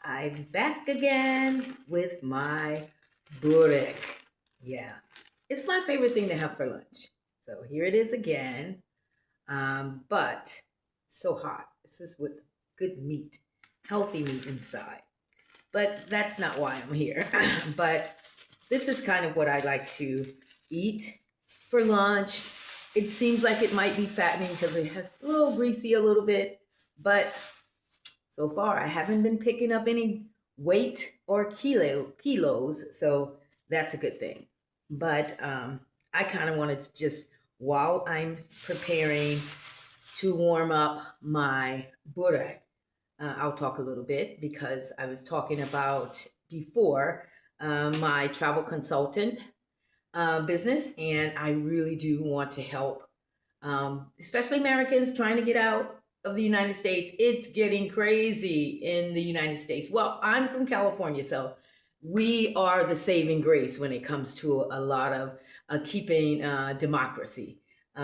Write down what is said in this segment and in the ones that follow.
I'm back again with my burek. Yeah, it's my favorite thing to have for lunch. So here it is again. But so hot. This is with good meat, healthy meat inside. But that's not why I'm here. But this is kind of what I like to eat for lunch. It seems like it might be fattening because it has a little greasy a little bit, but so far I haven't been picking up any weight or kilos, so that's a good thing. But I kind of wanted to just, while I'm preparing to warm up my burek, I'll talk a little bit because I was talking about before my travel consultant business, and I really do want to help, especially Americans trying to get out of the United States. It's getting crazy in the United States. Well, I'm from California, so we are the saving grace when it comes to a lot of keeping democracy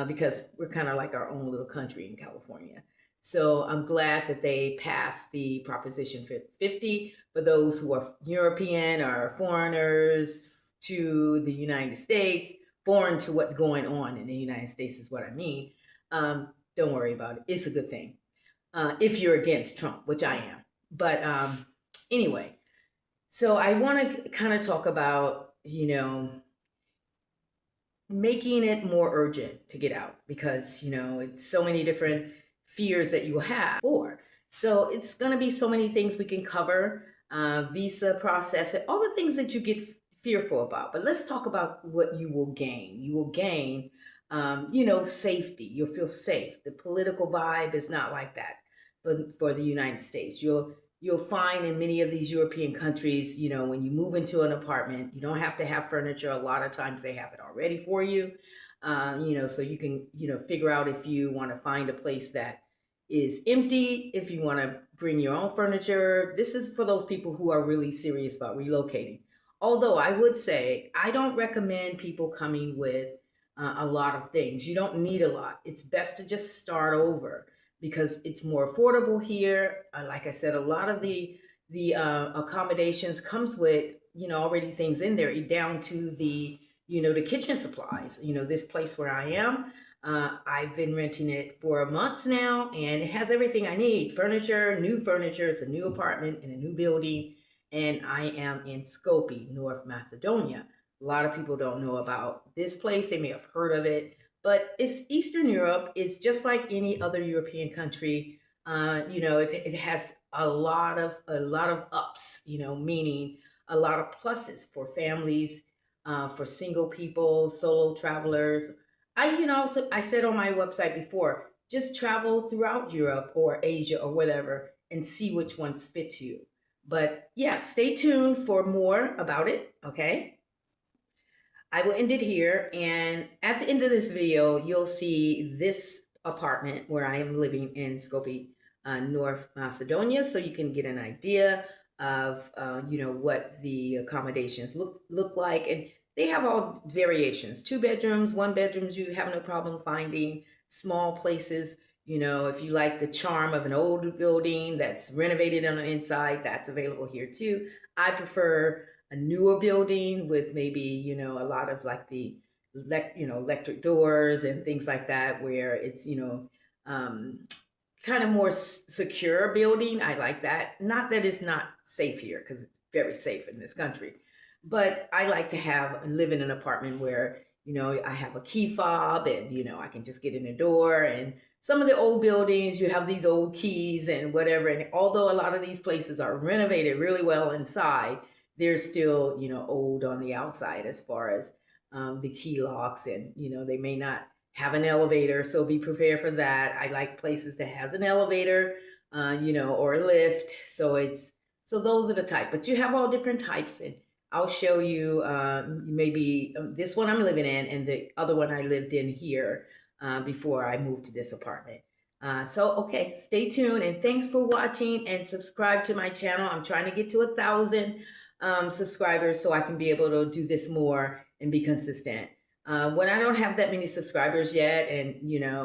because we're kind of like our own little country in California. So I'm glad that they passed the Proposition 50 for those who are European or foreigners to the United States, foreign to what's going on in the United States is what I mean. Don't worry about it. It's a good thing. If you're against Trump, which I am. But anyway, so I want to kind of talk about, making it more urgent to get out because, it's so many different fears that you have for. So it's going to be so many things we can cover, visa process, all the things that you get fearful about. But let's talk about what you will gain. You will gain, safety. You'll feel safe. The political vibe is not like that for the United States. You'll find in many of these European countries, when you move into an apartment, you don't have to have furniture. A lot of times they have it already for you, so you can, figure out if you want to find a place that is empty, if you want to bring your own furniture. This is for those people who are really serious about relocating. Although I would say I don't recommend people coming with a lot of things. You don't need a lot. It's best to just start over because it's more affordable here. Like I said, a lot of the accommodations comes with already things in there, down to the kitchen supplies. This place where I am, I've been renting it for months now, and it has everything I need: furniture, new furniture. It's a new apartment in a new building, and I am in Skopje, North Macedonia. A lot of people don't know about this place. They may have heard of it, but it's Eastern Europe. It's just like any other European country. It has a lot of ups. Meaning a lot of pluses for families, for single people, solo travelers. So I said on my website before, just travel throughout Europe or Asia or whatever and see which ones fit you. But yeah, stay tuned for more about it. Okay. I will end it here. And at the end of this video, you'll see this apartment where I am living in Skopje, North Macedonia. So you can get an idea of, what the accommodations look like. And they have all variations: 2 bedrooms, 1 bedrooms, you have no problem finding. Small places, if you like the charm of an old building that's renovated on the inside, that's available here too. I prefer a newer building with maybe, a lot of like the electric doors and things like that, where it's, um, kind of more secure building. I like that. Not that it's not safe here, because it's very safe in this country, but I like to live in an apartment where, I have a key fob and, I can just get in the door. And some of the old buildings, you have these old keys and whatever. And although a lot of these places are renovated really well inside, they're still, old on the outside as far as the key locks, and, they may not have an elevator. So be prepared for that. I like places that has an elevator, or a lift. So those are the type, but you have all different types. And I'll show you maybe this one I'm living in and the other one I lived in here before I moved to this apartment. Okay, stay tuned, and thanks for watching, and subscribe to my channel. I'm trying to get to 1,000 subscribers so I can be able to do this more and be consistent. When I don't have that many subscribers yet, and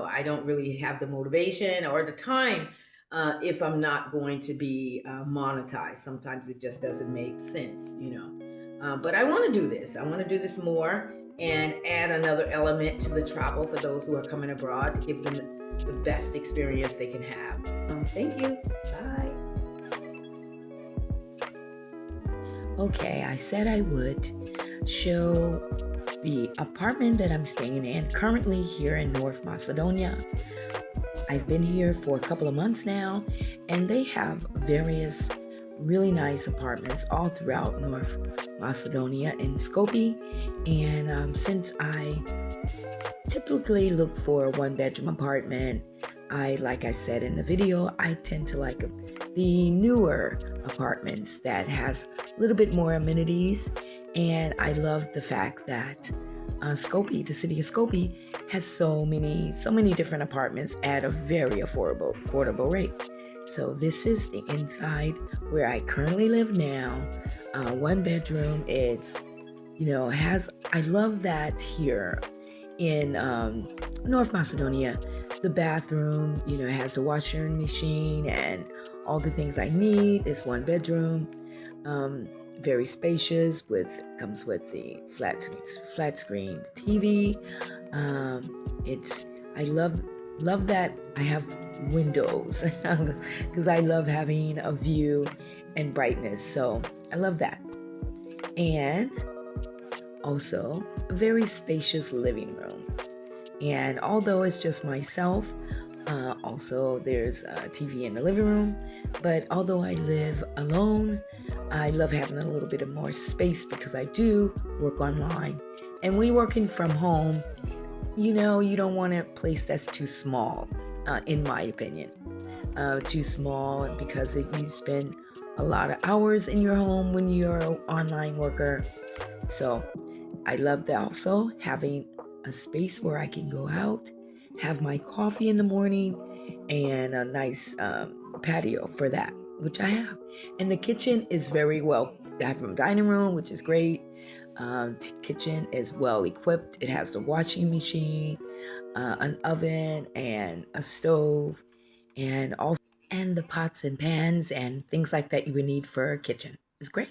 I don't really have the motivation or the time if I'm not going to be monetized. Sometimes it just doesn't make sense, but I want to do this. I want to do this more and add another element to the travel for those who are coming abroad to give them the best experience they can have. Thank you. Bye. Okay, I said I would show the apartment that I'm staying in currently here in North Macedonia. I've been here for a couple of months now, and they have various really nice apartments all throughout North Macedonia and Skopje. And since I typically look for a one-bedroom apartment, like I said in the video, I tend to like the newer apartments that has a little bit more amenities. And I love the fact that Skopje, the city of Skopje, has so many different apartments at a very affordable rate. So this is the inside where I currently live now. One bedroom is, I love that here in North Macedonia. The bathroom, has the washer machine and all the things I need. It's one bedroom. Very spacious, comes with the flat screen TV. I love that I have windows because I love having a view and brightness. So I love that. And also a very spacious living room. And although it's just myself, also there's a TV in the living room. But although I live alone, I love having a little bit of more space because I do work online. And when you're working from home, you don't want a place that's too small, in my opinion. Too small because you spend a lot of hours in your home when you're an online worker. So I love that also having a space where I can go out, have my coffee in the morning, and a nice patio for that, which I have. And the kitchen is very well. I have a dining room, which is great. Kitchen is well equipped. It has the washing machine, an oven, and a stove, and the pots and pans and things like that you would need for a kitchen. It's great.